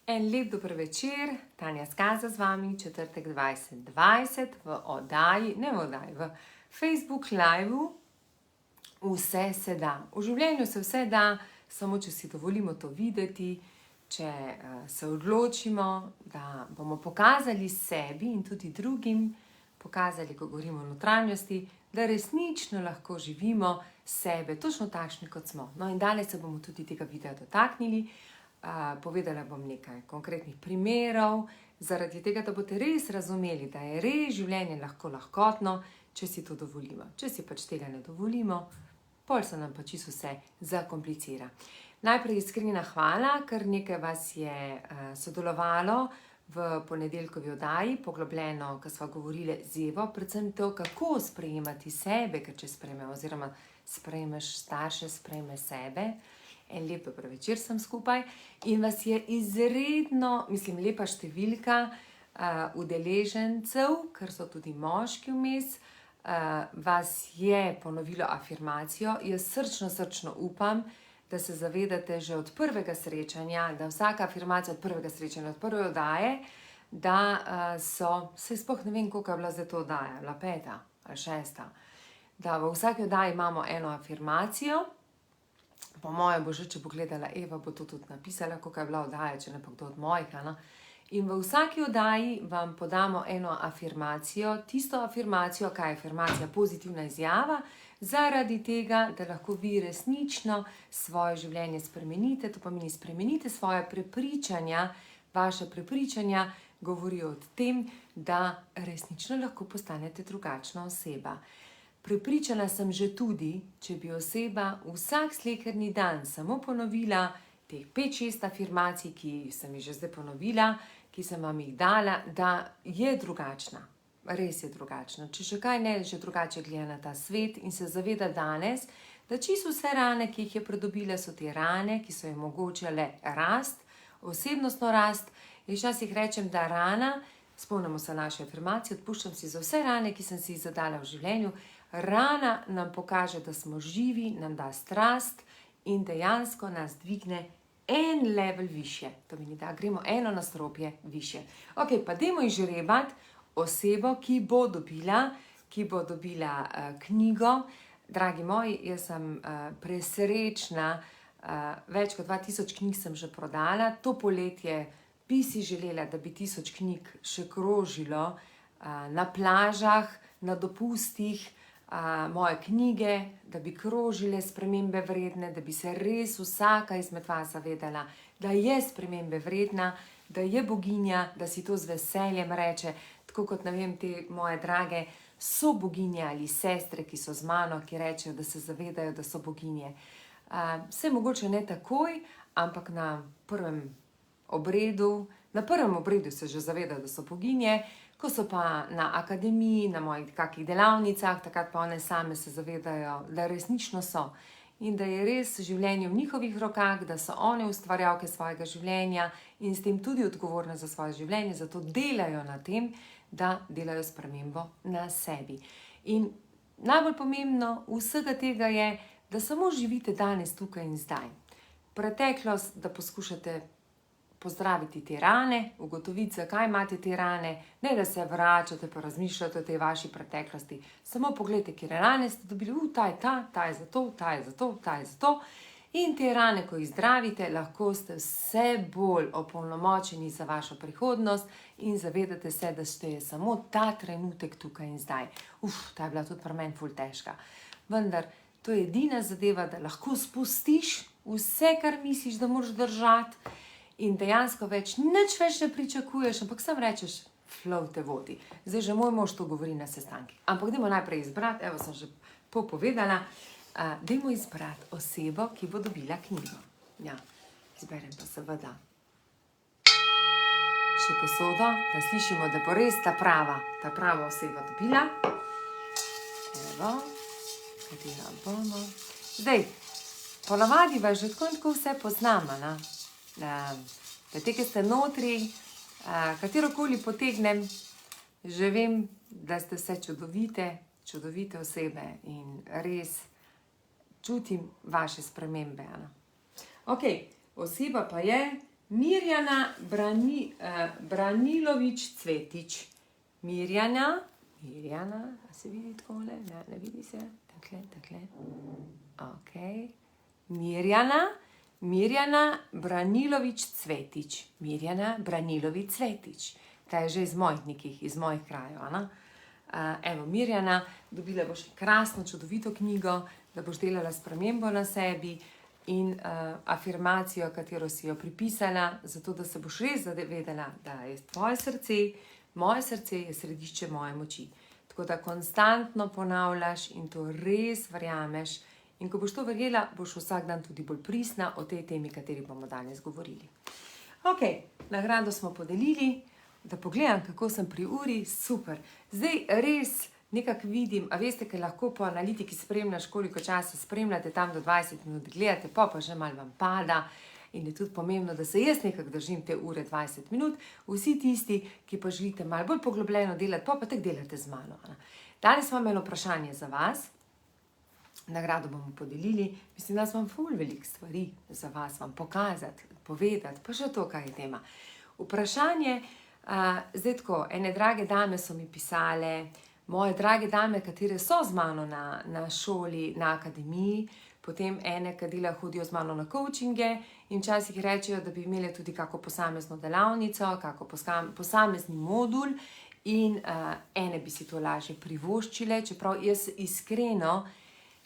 En lep dober večer, Tanja Skaza z vami, četrtek 2020 v oddaji, ne v oddaji, v Facebook live-u. Vse se da. V življenju se vse da, samo če si dovolimo to videti, če se odločimo, da bomo pokazali sebi in tudi drugim, pokazali, ko govorimo o notranjosti, da resnično lahko živimo sebe, točno takšni, kot smo. No in danes se bomo tudi tega videa dotaknili. Povedala bom nekaj konkretnih primerov, zaradi tega, da boste res razumeli, da je res življenje lahko lahkotno, če si to dovolimo. Če si pač tega ne dovolimo, pol se nam pa čisto vse zakomplicira. Najprej iskrena hvala, ker nekaj vas je sodelovalo v ponedeljkovi oddaji, poglobljeno, ko sva govorili z Evo, predvsem to, kako sprejemati sebe, ker če sprejmeš oziroma sprejmeš starše, sprejmeš sebe. En lep dober večer sem skupaj in vas je izredno, lepa številka udeležencev, ker so tudi moški vmes, vas je ponovilo afirmacijo. Jaz srčno upam, da se zavedate že od prvega srečanja, da vsaka afirmacija od prvega srečanja, od prve oddaje, da se sploh ne vem, koliko je bila zdaj to oddaja, bila 5. ali 6. Da v vsaki oddaji imamo eno afirmacijo. Po mojem bo že, če bo gledala Eva, bo to tudi napisala, koliko je bila oddaja, če ne pa kdo od mojih. In v vsaki oddaji vam podamo eno afirmacijo, tisto afirmacijo, kaj je afirmacija, pozitivna izjava, zaradi tega, da lahko vi resnično svoje življenje spremenite, to pomeni spremenite svoje prepričanja, vaše prepričanja govorijo o tem, da resnično lahko postanete drugačna oseba. Prepričana sem že tudi, če bi oseba vsak sleherni dan samo ponovila teh 5-6 afirmacij, ki sem jih že zdaj ponovila, ki sem vam jih dala, da je drugačna. Res je drugačna. Če še kaj ne, že drugače gleda na ta svet in se zaveda danes, da čisto vse rane, ki jih je pridobila, so te rane, ki so jim omogočale rast, osebnostno rast. Jaz včasih rečem, da rana, spomnimo se naše afirmacije, odpuščam si za vse rane, ki sem si jih zadala v življenju. Rana nam pokaže, da smo živi, nam da strast in dejansko nas dvigne en level više. To meni, da gremo eno nadstropje više. Ok, pa dajmo izžrebati osebo, ki bo dobila knjigo. Dragi moji, jaz sem presrečna, več kot 2000 knjig sem že prodala. To poletje bi si želela, da bi 1000 knjig še krožilo na plažah, na dopustih, moje knjige, da bi krožile spremembe vredne, da bi se res vsaka izmed vas zavedala, da je spremembe vredna, da je boginja, da si to z veseljem reče, tako kot, ne vem, te moje drage so boginje ali sestre, ki so z mano, ki rečejo, da se zavedajo, da so boginje. Vse mogoče ne takoj, ampak na prvem obredu se že zavedajo, da so boginje. Ko so pa na akademiji, na mojih kakih delavnicah, takrat pa one same se zavedajo, da resnično so. In da je res življenje v njihovih rokah, da so one ustvarjalke svojega življenja in s tem tudi odgovorne za svoje življenje, zato delajo na tem, da delajo spremembo na sebi. In najbolj pomembno vsega tega je, da samo živite danes, tukaj in zdaj. Preteklost, da poskušate pozdraviti te rane, ugotoviti, zakaj imate te rane, ne da se vračate pa razmišljate o tej vaši preteklosti. Samo pogledajte, kje rane ste dobili, ta je za to, ta je za to, ta je za to. In te rane, ko jih zdravite, lahko ste vse bolj opolnomočeni za vašo prihodnost in zavedate se, da ste samo ta trenutek tukaj in zdaj. Ta je bila tudi pri meni ful težka. Vendar, to je edina zadeva, da lahko spustiš vse, kar misliš, da moraš držati, in dejansko nič več ne pričakuješ, ampak sam rečeš, flow te vodi. Zdaj že moj mož to govori na sestankih. Ampak dajmo najprej izbrati, evo sem že povedala, dajmo izbrati osebo, ki bo dobila knjigo. Ja, izberem pa seveda še posodo, da slišimo, da bo res ta prava oseba dobila. Evo, katera bomo. Zdaj, ponavadi vas že tako vse poznam, da te, ki ste notri, katerokoli potegnem, že vem, da ste vse čudovite osebe in res čutim vaše spremembe. Ok, oseba pa je Mirjana Branilović Cvetić. Mirjana, a se vidi takole? Ne vidi se. Takle. Ok. Mirjana Branilović Cvetić. Mirjana Branilović Cvetić. Ta je že iz mojih nekih, iz mojih krajev, ana? Evo, Mirjana, dobila boš krasno, čudovito knjigo, da boš delala spremembo na sebi in afirmacijo, katero si jo pripisala, zato da se boš res zavedala, da je tvoje srce, moje srce je središče moje moči. Tako da konstantno ponavljaš in to res verjameš. In ko boš to verjela, boš vsak dan tudi bolj pristna o tej temi, kateri bomo danes govorili. Ok, nagrado smo podelili, da pogledam, kako sem pri uri, super. Zdaj res nekako vidim, a veste, ker lahko po analitiki spremljaš, koliko časa spremljate, tam do 20 minut gledate, pa že malo vam pada. In je tudi pomembno, da se jaz nekako držim te ure 20 minut. Vsi tisti, ki pa želite malo bolj poglobljeno delati, pa tako delate z mano. Danes imam eno vprašanje za vas. Nagrado bomo podelili. Mislim, da sem vam ful veliko stvari za vas vam pokazati, povedati, pa še to, kaj je tema. Vprašanje, zdaj tako, ene drage dame so mi pisale, moje drage dame, katere so z mano na šoli, na akademiji, potem ene, ki dela hodijo z mano na coachinge in včasih rečejo, da bi imeli tudi kako posamezno delavnico, kako posamezni modul in ene bi si to lažje privoščile, čeprav jaz iskreno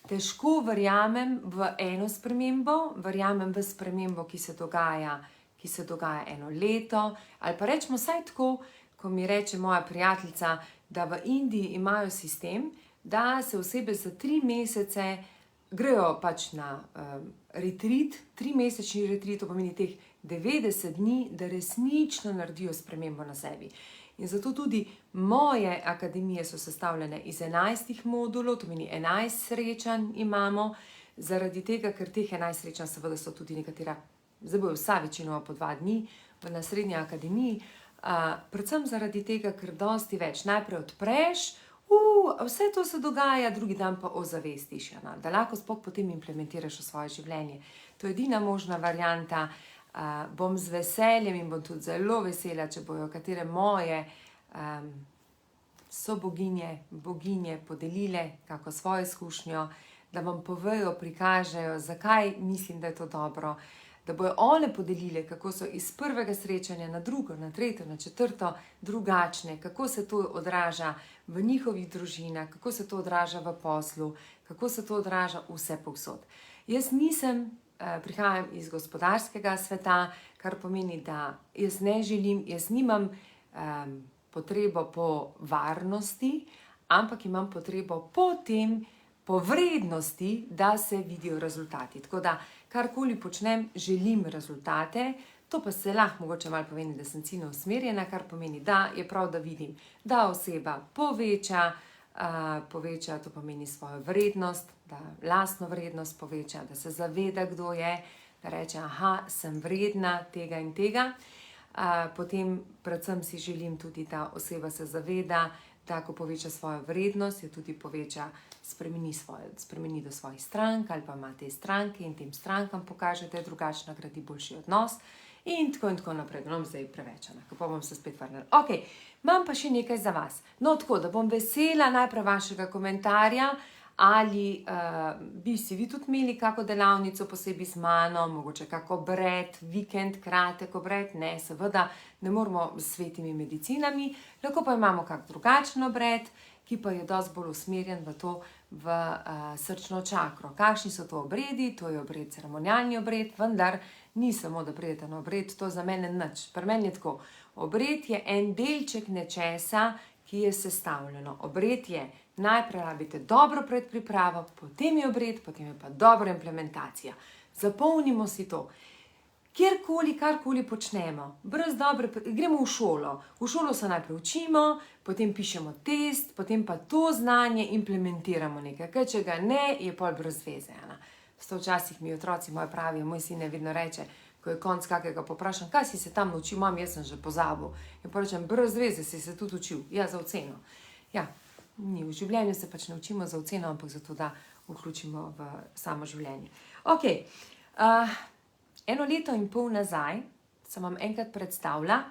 težko verjamem v eno spremembo, verjamem v spremembo, ki se dogaja eno leto, ali pa rečemo vsaj tako, ko mi reče moja prijateljica, da v Indiji imajo sistem, da se osebe za 3 mesece grejo pač na retreat, 3-mesečni retreat, to pomeni teh 90 dni, da resnično naredijo spremembo na sebi. In zato tudi moje akademije so sestavljene iz 11 modulov, to pomeni 11 srečanj imamo, zaradi tega, ker teh 11 srečanj seveda so tudi nekatera, zdaj bojo vsa večinoma po 2 dni na srednji akademiji, predvsem zaradi tega, ker dosti več najprej odpreš, vse to se dogaja, drugi dan pa ozavestiš, da lahko sploh potem implementiraš v svoje življenje. To je edina možna varianta. Bom z veseljem in bom tudi zelo vesela, če bojo katere moje boginje podelile kako svojo izkušnjo, da vam povejo, prikažejo, zakaj mislim, da je to dobro, da bojo one podelile, kako so iz prvega srečanja na drugo, na tretjo, na četrto drugačne, kako se to odraža v njihovih družinah, kako se to odraža v poslu, kako se to odraža vse povsod. Jaz prihajam iz gospodarskega sveta, kar pomeni, da jaz nimam potrebo po varnosti, ampak imam potrebo po vrednosti, da se vidijo rezultati. Tako da, karkoli počnem, želim rezultate, to pa se lahko mogoče malo pomeni, da sem ciljno usmerjena, kar pomeni, da je prav, da vidim, da oseba poveča, to pomeni svojo vrednost, da lastno vrednost poveča, da se zaveda, kdo je, da reče, sem vredna tega in tega. Potem predvsem si želim tudi, da oseba se zaveda, da ko poveča svojo vrednost, jo tudi spremeni do svojih strank ali pa ima te stranke in tem strankam pokaže, da je drugačna, gradi boljši odnos in tako naprej. No, zdaj preveč, kako bom se spet vrnila. Ok, imam pa še nekaj za vas. No, tako, da bom vesela najprej vašega komentarja, ali bi si vi tudi imeli kako delavnico posebej z mano, mogoče kako obred, vikend, kratek obred, ne, seveda ne moramo s svetimi medicinami, lahko pa imamo kak drugačen obred, ki pa je dosti bolj usmerjen v srčno čakro. Kakšni so to obredi? To je obred, ceremonialni obred, vendar ni samo, da pridete na obred, to za mene nič. Pri meni je tako, obred je en delček nečesa, ki je sestavljeno. Obred je, najprej rabite dobro predpripravo, potem je obred, potem je pa dobra implementacija. Zapomnimo si to. Kjerkoli, karkoli počnemo, gremo v šolo. V šolo se najprej učimo, potem pišemo test, potem pa to znanje implementiramo nekaj. Ker če ga ne, je pol brez veze. Sto včasih mi otroci moji pravijo, moj sin vedno reče, ko je konc kakega poprašam, kaj si se tam naučil, mam, jaz sem že pozabil. In pa rečem, brez veze si se tudi učil, ja, za oceno. Ja, ni, v življenju se pač ne učimo za oceno, ampak zato, da vključimo v samo življenje. Ok, 1,5 leta nazaj sem vam enkrat predstavila,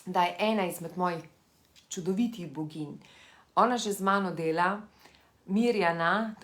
da je ena izmed mojih čudovitih boginj. Ona že z mano dela, Mirjana,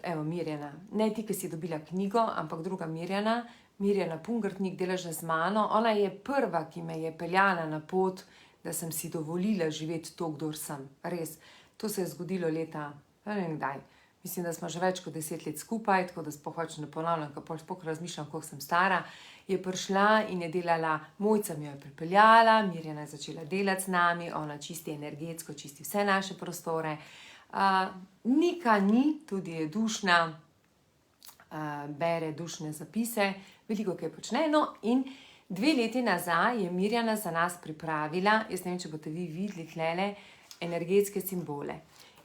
ne ti, ki si dobila knjigo, ampak druga Mirjana Pungartnik dela že z mano. Ona je prva, ki me je peljala na pot, da sem si dovolila živeti to, kdor sem. Res, to se je zgodilo leta, ne vem kdaj. Mislim, da smo že več kot 10 let skupaj, tako da spohoč ne ponavljam, ker sploh razmišljam, koliko sem stara. Je prišla in je delala, Mojca mi jo je pripeljala, Mirjana je začela delati z nami, ona čisti energetsko, čisti vse naše prostore. Nika ni, tudi je dušna, bere dušne zapise, veliko kaj počne. No, in 2 leti nazaj je Mirjana za nas pripravila, jaz ne vem, če boste vi videli tlele, energetske simbole.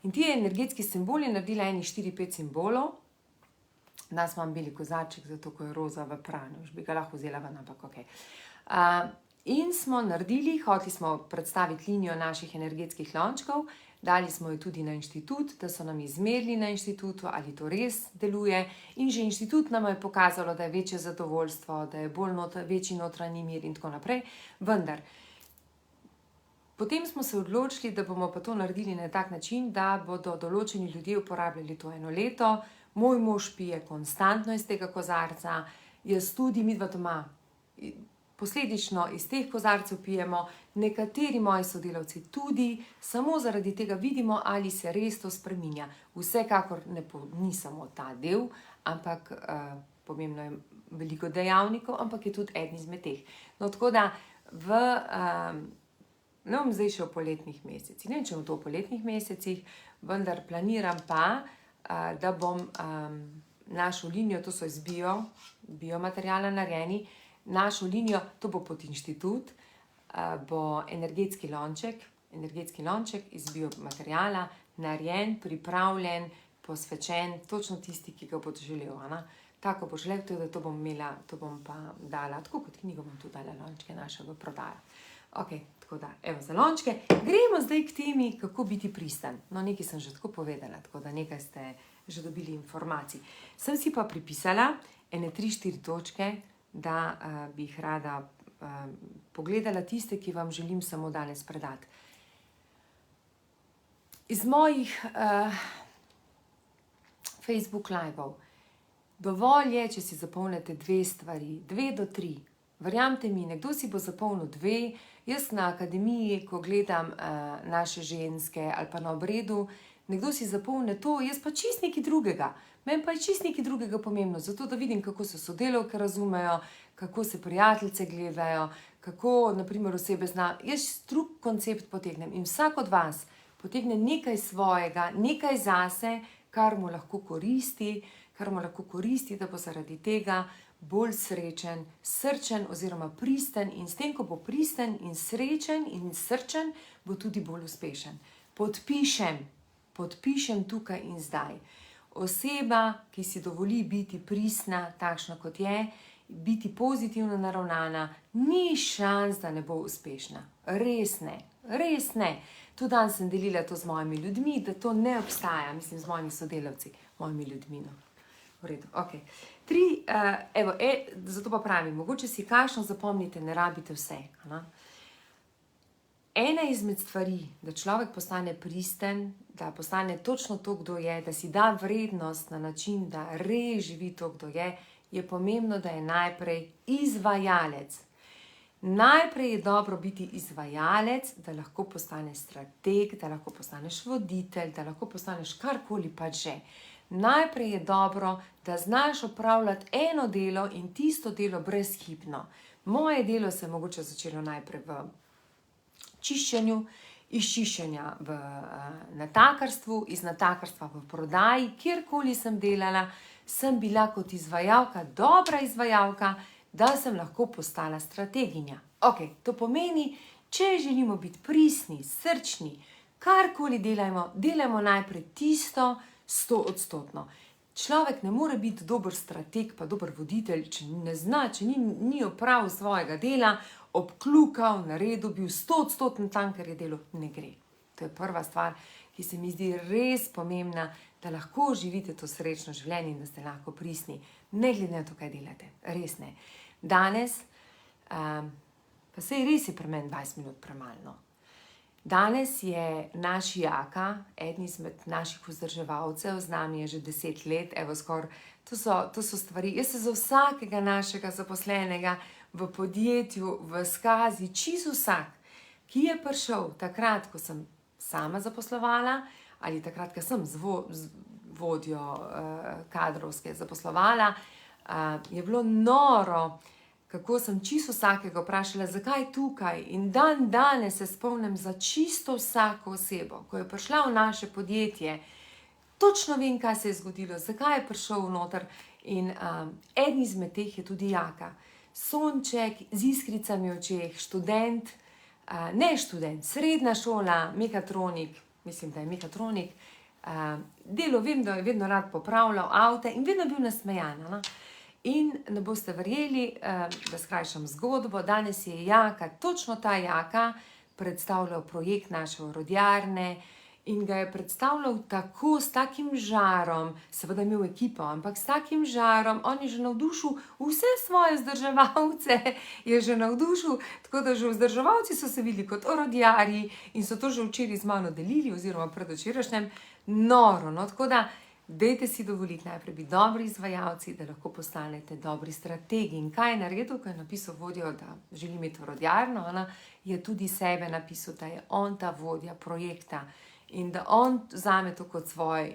In ti energetski simboli naredila enih 4-5 simbolov. Danes imam beli kozarček, zato ko je roza v pranju, už bi ga lahko vzela ven, ampak ok. In smo naredili, hoteli smo predstaviti linijo naših energetskih lončkov, dali smo jo tudi na inštitut, da so nam izmerili na inštitutu, ali to res deluje. In že inštitut nam je pokazalo, da je večje zadovoljstvo, da je večji notranji mir in tako naprej. Vendar, potem smo se odločili, da bomo pa to naredili na tak način, da bodo določeni ljudje uporabljali to 1 leto. Moj mož pije konstantno iz tega kozarca, jaz tudi, midva doma posledično iz teh kozarcev pijemo, nekateri moji sodelavci tudi, samo zaradi tega vidimo, ali se res to spreminja. Vsekakor ni samo ta del, ampak pomembno je veliko dejavnikov, ampak je tudi eden izmed teh. No, tako da ne bom zdaj še v poletnih mesecih, ne vem, če bom to v poletnih mesecih, vendar planiram pa, da bom našo linijo, to so iz biomateriala narejeni, našo linijo, to bo pod inštitut, bo energetski lonček iz biomateriala, narejen, pripravljen, posvečen, točno tisti, ki ga bodo želel. Tako bo želel, da to bom imela, to bom pa dala, tako kot knjigo bom tudi dala lončke naše v prodajo. Ok, tako da, evo za lončke. Gremo zdaj k temi, kako biti pristan. No, nekaj sem že tako povedala, tako da nekaj ste že dobili informacij. Sem si pa pripisala ene 3-4 točke, da bi jih rada pogledala tiste, ki vam želim samo danes predati. Iz mojih Facebook live-ov. Dovolj je, če si zapolnite 2 stvari, 2 do 3. Verjamte mi, nekdo si bo zapolnil 2, jaz na akademiji, ko gledam naše ženske ali pa na obredu, nekdo si zapolne to, jaz pa čist nekaj drugega. Meni pa je čist nekaj drugega pomembno, zato da vidim, kako se sodelavke razumejo, kako se prijateljice gledajo, kako, naprimer, osebe zna. Jaz drug koncept potegnem in vsak od vas potegne nekaj svojega, nekaj zase, kar mu lahko koristi, da bo zaradi tega bolj srečen, srčen oziroma pristen, in s tem, ko bo pristen in srečen in srčen, bo tudi bolj uspešen. Podpišem tukaj in zdaj. Oseba, ki si dovoli biti pristna, takšna kot je, biti pozitivno naravnana, ni šans, da ne bo uspešna. Res ne. Tudi danes sem delila to z mojimi ljudmi, da to ne obstaja, mislim, z mojimi sodelavci, mojimi ljudmi. No. V redu, ok. 3, zato pa pravim, mogoče si kakšno zapomnite, ne rabite vse. Ena izmed stvari, da človek postane pristen, da postane točno to, kdo je, da si da vrednost na način, da res živi to, kdo je pomembno, da je najprej izvajalec. Najprej je dobro biti izvajalec, da lahko postaneš strateg, da lahko postaneš voditelj, da lahko postaneš karkoli pa že. Najprej je dobro, da znaš opravljati eno delo in tisto delo brezhibno. Moje delo se je mogoče začelo najprej v čiščenju, iz čiščenja v natakarstvu, iz natakarstva v prodaji, kjerkoli sem delala, sem bila kot izvajalka, dobra izvajalka, da sem lahko postala strateginja. Ok, to pomeni, če želimo biti prisni, srčni, karkoli delajmo najprej tisto 100%. Človek ne more biti dober strateg pa dober voditelj, če ne zna, če ni opravil svojega dela, obklukal, naredil, bil 100% tam, ker je delo, ne gre. To je prva stvar, ki se mi zdi res pomembna, da lahko živite to srečno življenje in da ste lahko prisni. Ne glede na to, kaj delate. Res ne. Danes Pa sej res je pri meni 20 minut premalo. Danes je naš Jaka, eden izmed naših vzdrževalcev, z nami je že 10 let, evo skoraj, to so stvari. Jaz se za vsakega našega zaposlenega v podjetju, v Skazi, čisto vsak, ki je prišel takrat, ko sem sama zaposlovala, ali takrat, ko sem z vodjo kadrovske zaposlovala, je bilo noro, kako sem čisto vsakega vprašala, zakaj tukaj. In danes se spomnim za čisto vsako osebo, ko je prišla v naše podjetje, točno vem, kaj se je zgodilo, zakaj je prišel noter. In eden izmed teh je tudi Jaka. Sonček z iskricami v očeh, študent, srednja šola, mehatronik, mislim, da je mehatronik, delo, vem, da je vedno rad popravljal avte in vedno bil nasmejan. No? In ne boste verjeli, da skrajšam zgodbo, danes je Jaka, točno ta Jaka, predstavljal projekt naše orodjarne in ga je predstavljal tako, s takim žarom, seveda je imel ekipo, ampak s takim žarom, on je že navdušil vse svoje vzdrževalce, je že navdušil, tako da že vzdrževalci so se videli kot orodjarji in so to že včeraj z mano delili, oziroma predvčerajšnjem, noro, no, tako da dajte si dovoliti najprej biti dobri izvajalci, da lahko postanete dobri strategi. In kaj je naredil, ko je napisal vodjo, da želi imeti orodjarno, je tudi sebe napisal, da je on ta vodja projekta in da on vzame to kot svoj.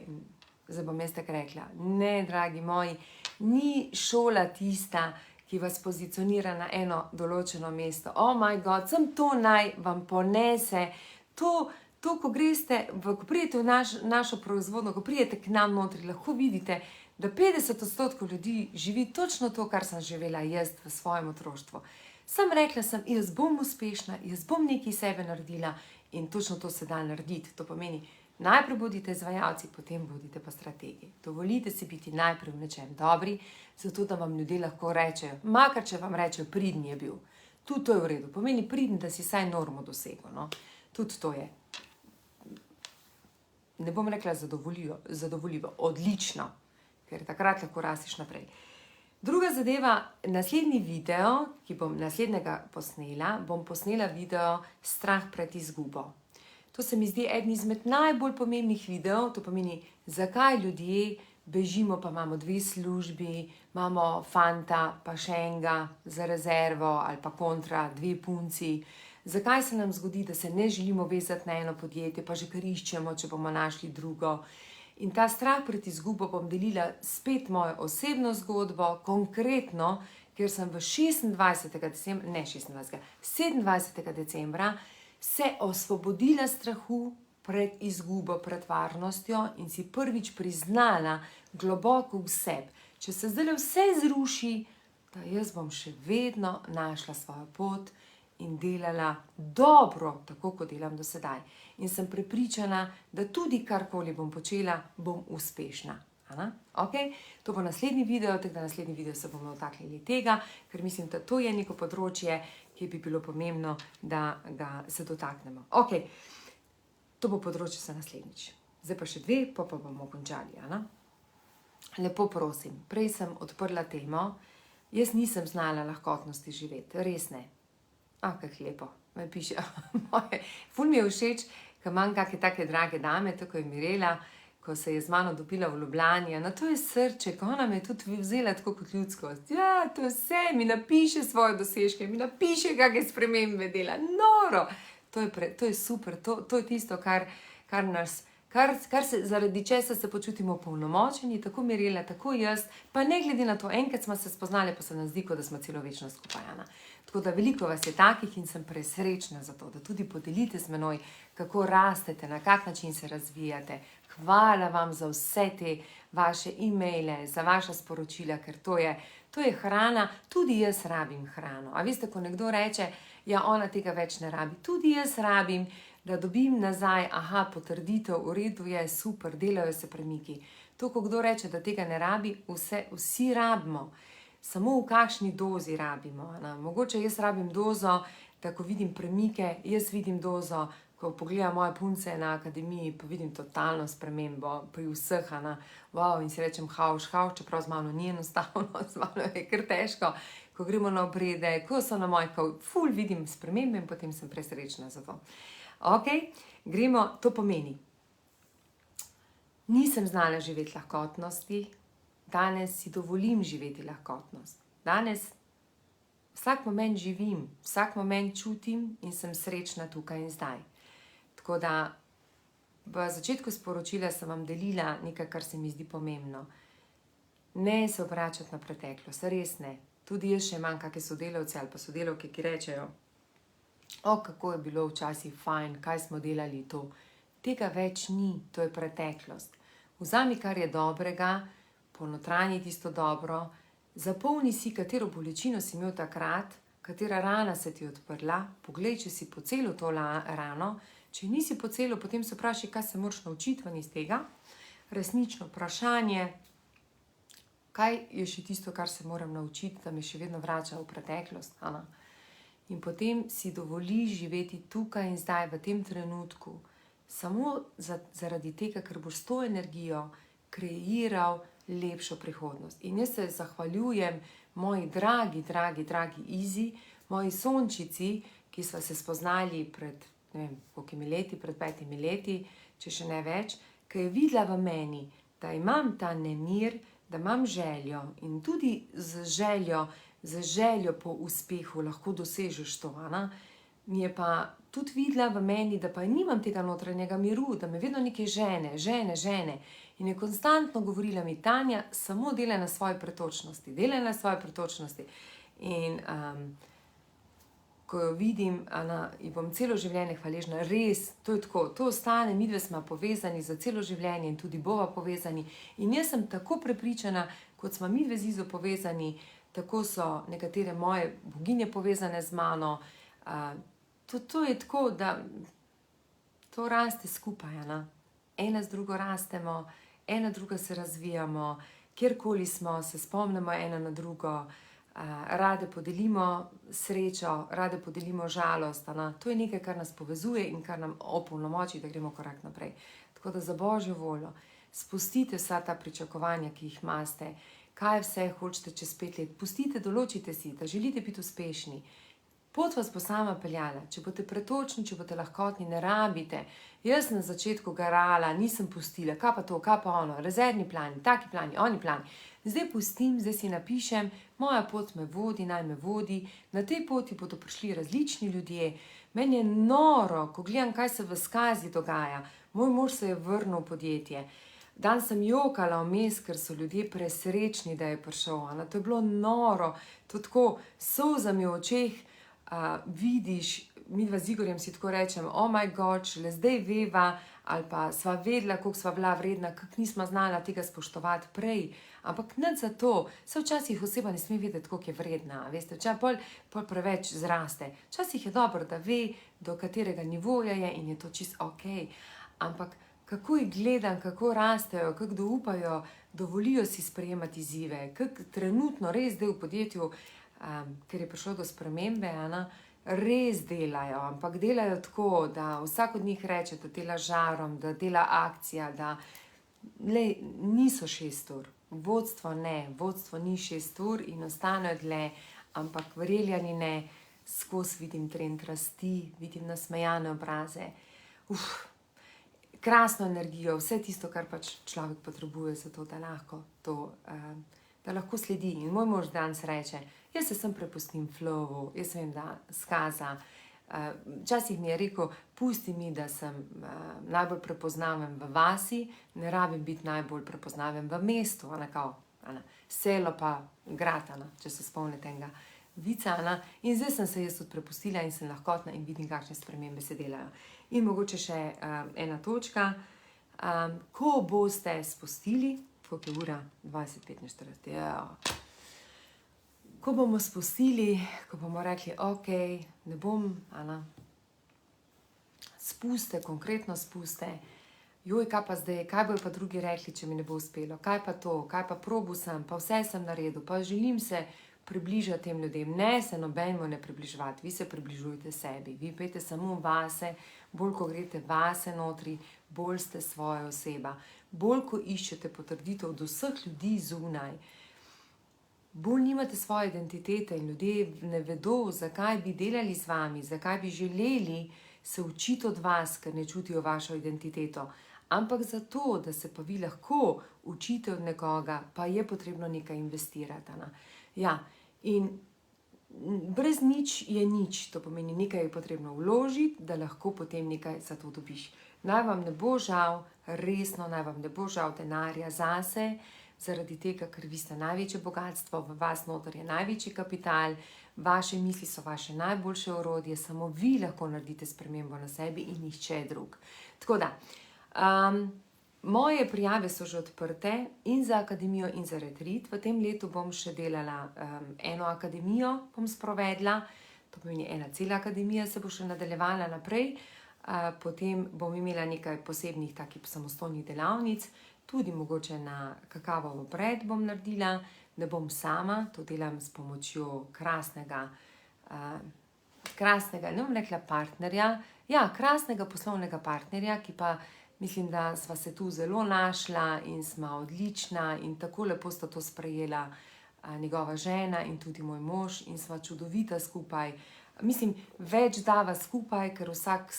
Zdaj bom jaz tako rekla, ne, dragi moji, ni šola tista, ki vas pozicionira na eno določeno mesto. Oh my God, sem to naj vam ponese, to, ko pridete v našo proizvodno, ko pridete k nam notri, lahko vidite, da 50% ljudi živi točno to, kar sem živela jaz v svojem otroštvu. Sem rekla, jaz bom uspešna, jaz bom nekaj sebe naredila in točno to se da narediti. To pomeni, najprej bodite izvajalci, potem bodite pa strategi. Dovolite si biti najprej v nečem dobri, zato da vam ljudje lahko rečejo, makar če vam rečejo, pridni je bil. Tudi to je v redu, pomeni pridni, da si saj normo dosegel. No? Tudi to je. Ne bom rekla zadovoljivo, odlično, ker takrat lahko rastiš naprej. Druga zadeva, naslednji video, ki bom naslednjega posnela, bom posnela video Strah pred izgubo. To se mi zdi eden izmed najbolj pomembnih videov, to pomeni, zakaj ljudje bežimo, pa imamo 2 službi, imamo fanta, pa še enega za rezervo ali pa kontra 2 punci. Zakaj se nam zgodi, da se ne želimo vezati na eno podjetje, pa že kar iščemo, če bomo našli drugo. In ta strah pred izgubo bom delila spet mojo osebno zgodbo, konkretno, ker sem v 27. decembra se osvobodila strahu pred izgubo, pred varnostjo in si prvič priznala globoko v sebi. Če se zdaj vse zruši, da jaz bom še vedno našla svojo pot in delala dobro, tako kot delam do sedaj. In sem prepričana, da tudi karkoli bom počela, bom uspešna. Okay? To bo naslednji video, tako da naslednji video se bomo dotaknili tega, ker mislim, da to je neko področje, ki bi bilo pomembno, da ga se dotaknemo. Okay. To bo področje za naslednjič. Zdaj pa še 2, pa bomo končali. Lepo prosim, prej sem odprla temo, jaz nisem znala lahkotnosti živeti, res ne. Kako lepo, me piše. Ful mi je všeč, ko imam kakšne take drage dame, tako je Mirela, ko se je z mano dobila v Ljubljani. No, to je srček, ona me je tudi vzela tako kot ljudskost. Ja, to je vse, mi napiše svoje dosežke, mi napiše, kakšne spremembe dela. Noro! To je super, to je tisto, zaradi česa se počutimo polnomočeni, tako Mirela, tako jaz, pa ne glede na to, enkrat smo se spoznali, pa se nam zdi, da smo celo večno skupaj. Tako da veliko vas je takih in sem presrečna za to, da tudi podelite z menoj, kako rastete, na kak način se razvijate. Hvala vam za vse te vaše e-maile, za vaša sporočila, ker to je hrana, tudi jaz rabim hrano. A veste, ko nekdo reče, ja, ona tega več ne rabi, tudi jaz rabim, da dobim nazaj, potrditev, v redu je, super, delajo se premiki. To, ko kdo reče, da tega ne rabi, vsi rabimo. Samo v kakšni dozi rabimo. Mogoče jaz rabim dozo, da ko vidim premike, jaz vidim dozo, ko pogledam moje punce na akademiji, pa vidim totalno spremembo pri vseh. Wow, in si rečem, havš, čeprav z mano ni enostavno, z mano je kar težko. ko gremo na obrede, ko so na mojih, ful vidim spremembe in potem sem presrečna za to. Ok, gremo, to pomeni. Nisem znala živeti lahkotnosti, danes si dovolim živeti lahkotnost. Danes vsak moment živim, vsak moment čutim in sem srečna tukaj in zdaj. Tako da v začetku sporočila sem vam delila nekaj, kar se mi zdi pomembno. Ne se obračati na preteklost, res ne. Tudi jaz še imam kakšne sodelavce ali pa sodelavke, ki rečejo, kako je bilo včasih fajn, kaj smo delali to. Tega več ni, to je preteklost. Vzami, kar je dobrega, ponotranji tisto dobro, zapolni si, katero bolečino si imel takrat, katera rana se ti je odprla, poglej, če si pocelil to rano, če nisi pocelil, potem se vprašaj, kaj se moraš naučiti ven iz tega. Resnično vprašanje, kaj je še tisto, kar se moram naučiti, da me še vedno vrača v preteklost. Ana? In potem si dovoliš živeti tukaj in zdaj, v tem trenutku, samo zaradi tega, ker boš s to energijo kreiral lepšo prihodnost. In jaz se zahvaljujem moji dragi Izi, moji sončici, ki sva se spoznali pred, ne vem, koliko leti, pred 5 leti, če še ne več, ki je videla v meni, da imam ta nemir, da imam željo in tudi z željo po uspehu lahko dosežeš to, Ana. Mi je pa tudi videla v meni, da pa nimam tega notranjega miru, da me vedno nekaj žene. In je konstantno govorila mi, Tanja, samo delaj na svoji pretočnosti. In ko jo vidim, Ana, ji bom celo življenje hvaležna, res, to je tako, to ostane, midve smo povezani za celo življenje in tudi bova povezani. In jaz sem tako prepričana, kot smo midve z Izo povezani, tako so nekatere moje boginje povezane z mano. To je tako, da to raste skupaj, Ana. Ena z drugo rastemo, ena druga se razvijamo, kjerkoli smo, se spomnimo ena na drugo, rade podelimo srečo, rade podelimo žalost. Ana. To je nekaj, kar nas povezuje in kar nam opolnomoči, da gremo korak naprej. Tako da za Božjo voljo, spustite vsa ta pričakovanja, ki jih imate, kaj vse hočete čez 5 let, pustite, določite si, da želite biti uspešni. Pot vas bo sama peljala, če boste pretočni, če boste lahkotni, ne rabite. Jaz na začetku garala, nisem pustila, kaj pa to, kaj pa ono, rezervni plani, taki plani, oni plani. Zdaj pustim, zdaj si napišem, moja pot me vodi, naj me vodi, na tej poti bodo prišli različni ljudje. Meni je noro, ko gledam, kaj se v Skazi dogaja. Moj mož se je vrnil v podjetje. Dan sem jokala vmes, ker so ljudje presrečni, da je prišel. Ana. To je bilo noro, to tako solzami v očeh, vidiš, midva z Igorjem si tako rečem, oh my god, šele zdaj veva, ali pa sva vedela, koliko sva bila vredna, kako nisma znala tega spoštovati prej, ampak nič za to, se včasih oseba ne sme vedeti, koliko je vredna, veste, pol preveč zraste, včasih je dobro, da ve, do katerega nivoja je in je to čist ok, ampak kako jih gledam, kako rastejo, kako doupajo, dovolijo si sprejemati izzive, kako trenutno res del v podjetju, ker je prišlo do spremembe, Ana, res delajo, ampak delajo tako, da vsak od njih reče, da dela žarom, da dela akcija, da niso 6 ur, vodstvo ne, vodstvo ni 6 ur in ostanejo dlje, ampak verjeli ali ne, skozi vidim trend rasti, vidim nasmejane obraze, krasno energijo, vse tisto, kar pač človek potrebuje za to, da lahko sledi. In moj mož danes reče, jaz se sem prepustim flowu, jaz vem, da Skaza. Včasih mi je rekel, pusti mi, da sem najbolj prepoznaven v vasi, ne rabim biti najbolj prepoznaven v mestu, selo pa grad, če se spomnite enega vica. In zdaj sem se jaz tudi prepustila in sem lahkotna in vidim, kakšne spremembe se delajo. In mogoče še ena točka, ko boste spustili, koliko je ura? 20:45. Ko bomo spustili, ko bomo rekli, ok, ne bom, Ana, spuste, konkretno spuste, joj, kaj pa zdaj, kaj bojo pa drugi rekli, če mi ne bo uspelo, kaj pa to, kaj pa probil sem, pa vse sem naredil, pa želim se približati tem ljudem. Ne se nobenemu ne približevati, vi se približujte sebi, vi pejte samo vase, bolj ko greste vase notri, bolj ste svoja oseba, bolj ko iščete potrditev od vseh ljudi zunaj. bolj nimate svoje identitete in ljudje ne vedo, zakaj bi delali z vami, zakaj bi želeli se učiti od vas, ker ne čutijo vašo identiteto. Ampak zato, da se pa vi lahko učite od nekoga, pa je potrebno nekaj investirati. Ja, in brez nič je nič, to pomeni, nekaj je potrebno vložiti, da lahko potem nekaj za to dobiš. Naj vam ne bo žal, resno, naj vam ne bo žal denarja zase, zaradi tega, ker vi ste največje bogatstvo, v vas noter je največji kapital, vaše misli so vaše najboljše orodje, samo vi lahko naredite spremembo na sebi in nihče drug. Tako da, moje prijave so že odprte in za akademijo in za retreat. V tem letu bom še delala eno akademijo, bom sprovedla, to pomeni ena cela akademija se bo še nadaljevala naprej, potem bom imela nekaj posebnih takih samostojnih delavnic, tudi mogoče na kakavovo bred bom naredila, ne bom sama, to delam s pomočjo krasnega, ne bom rekla partnerja, ja, krasnega poslovnega partnerja, ki pa mislim, da sva se tu zelo našla in sva odlična in tako lepo sta to sprejela njegova žena in tudi moj mož in sva čudovita skupaj. Mislim, več dava skupaj, ker vsak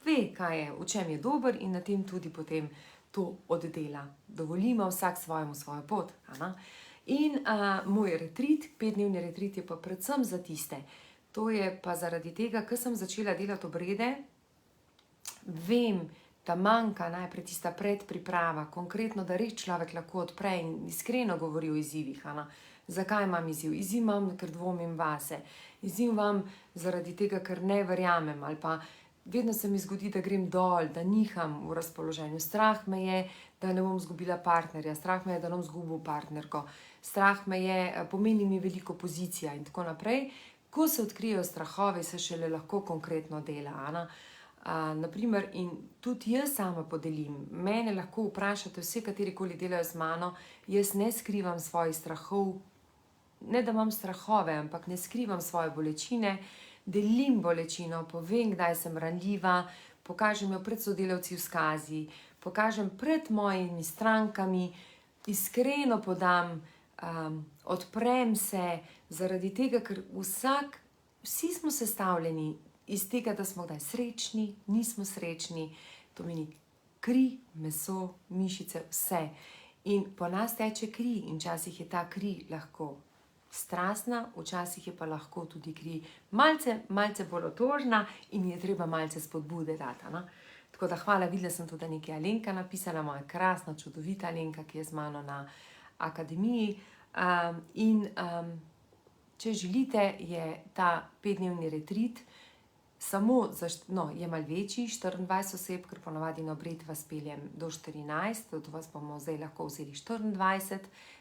ve, kaj je, v čem je dober in na tem tudi potem to oddela. Dovolimo vsak svojemu svojo pot. In moj retreat, 5-dnevni retreat je pa predvsem za tiste. To je pa zaradi tega, ker sem začela delati obrede, vem, da manjka najprej tista predpriprava, konkretno, da res človek lahko odpre in iskreno govori o izzivih. Zakaj imam izziv? Izziv imam, ker dvomim vase. Izziv imam zaradi tega, ker ne verjamem ali pa vedno se mi zgodi, da grem dol, da niham v razpoloženju. Strah me je, da ne bom izgubila partnerja, strah me je, da ne bom izgubil partnerko, strah me je, pomeni mi veliko pozicija in tako naprej. Ko se odkrijejo strahovi, se šele lahko konkretno dela. Naprimer, in tudi jaz sama podelim, mene lahko vprašate vse, katerikoli delajo z mano, jaz ne skrivam svojih strahov, ne da imam strahove, ampak ne skrivam svoje bolečine, delim bolečino, povem, kdaj sem ranljiva, pokažem jo pred sodelavci v skazi, pokažem pred mojimi strankami, iskreno podam, odprem se, zaradi tega, ker vsi smo sestavljeni iz tega, da smo kdaj srečni, nismo srečni, to meni kri, meso, mišice, vse. In po nas teče kri in včasih je ta kri lahko strastna, včasih je pa lahko tudi kri malce bolj otožna in je treba malce spodbude dati. Tako da hvala, videla sem tudi, da nekaj Alenka napisala, moja krasna, čudovita Alenka, ki je z mano na akademiji. Če želite, je ta 5-dnevni retreat samo, je malo večji, 24 oseb, ker ponavadi na obred vas peljem do 14, od vas bomo zdaj lahko vzeli 24,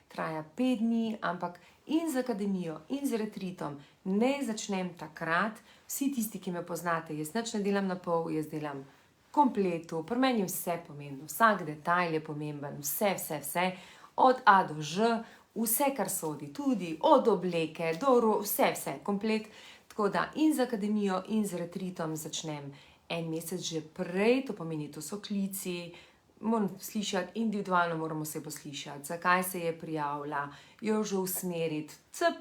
traja 5 dni, ampak in z akademijo in z retreatom ne začnem takrat, vsi tisti, ki me poznate, jaz nič ne delam na pol, jaz delam kompletu, pri meni je vse pomembno, vsak detajl je pomemben, vse, od A do Ž, vse, kar sodi, tudi od obleke do vse, komplet. Tako da in z akademijo in z retreatom začnem en mesec že prej, to pomeni, to so klici, moram slišati, individualno moramo osebo slišati, zakaj se je prijavila, jo že usmeriti,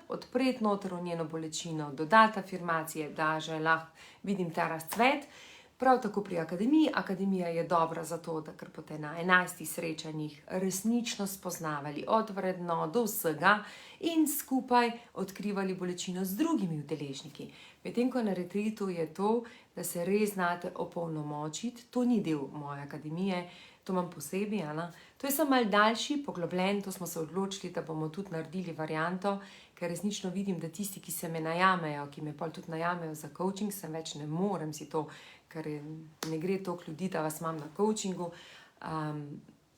odpreti noter v njeno bolečino, dodati afirmacije, da že lahko vidim ta razcvet. Prav tako pri akademiji. Akademija je dobra zato, da ker boste na 11 srečanjih resnično spoznavali od vrednot do vsega in skupaj odkrivali bolečino z drugimi udeležniki. Medtem ko na retreatu je to, da se res znate opolnomočiti, to ni del moje akademije, to imam posebej, to je samo malo daljši, poglobljen, to smo se odločili, da bomo tudi naredili varianto, ker resnično vidim, da tisti, ki se me najamejo, ki me pol tudi najamejo za coaching, sem več ne morem si to, ker ne gre toliko ljudi, da vas imam na coachingu,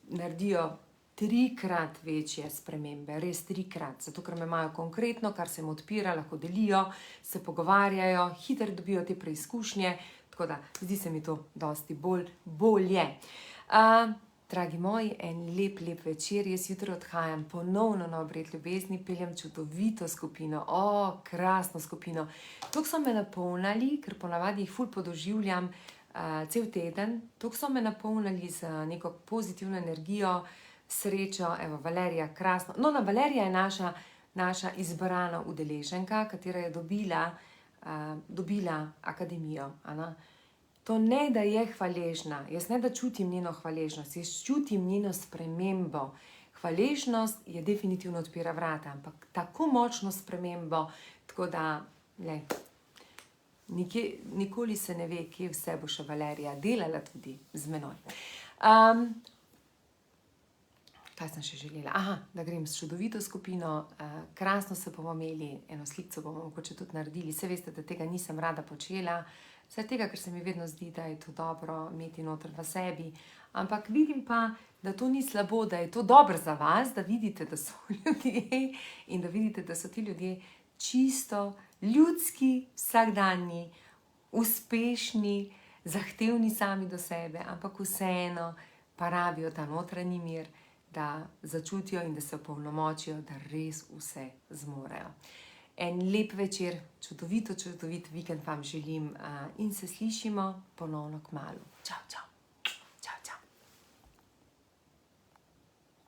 naredijo 3-krat večje spremembe, res 3-krat, zato ker me imajo konkretno, kar se jim odpira, lahko delijo, se pogovarjajo, hitro dobijo te preizkušnje, tako da zdi se mi to dosti bolje. Dragi moji, en lep večer, jaz jutro odhajam ponovno na obred ljubezni, peljem čudovito skupino, krasno skupino. Toliko so me napolnili, ker ponavadi jih ful podoživljam cel teden, toliko so me napolnili z neko pozitivno energijo, srečo, evo Valerija, krasno. No, Valerija je naša naša izbrana udeleženka, katera je dobila akademijo. To ne, da je hvaležna, jaz ne, da čutim njeno hvaležnost, jaz čutim njeno spremembo. Hvaležnost je definitivno odpira vrata, ampak tako močno spremembo, tako da nikoli se ne ve, kje vse bo še Valerija delala tudi z menoj. Kaj sem še želela? Da grem s čudovito skupino, krasno se bomo imeli, eno slikco bomo mogoče tudi naredili. Saj veste, da tega nisem rada počela, vse tega, ker se mi vedno zdi, da je to dobro imeti noter v sebi. Ampak vidim pa, da to ni slabo, da je to dobro za vas, da vidite, da so ljudje in da vidite, da so ti ljudje čisto ljudski, vsakdanji, uspešni, zahtevni sami do sebe, ampak vseeno pa rabijo ta notranji mir, da začutijo in da se opolnomočijo, da res vse zmorejo. En lep večer, čudovit vikend vam želim in se slišimo ponovno kmalu. Čau, čau.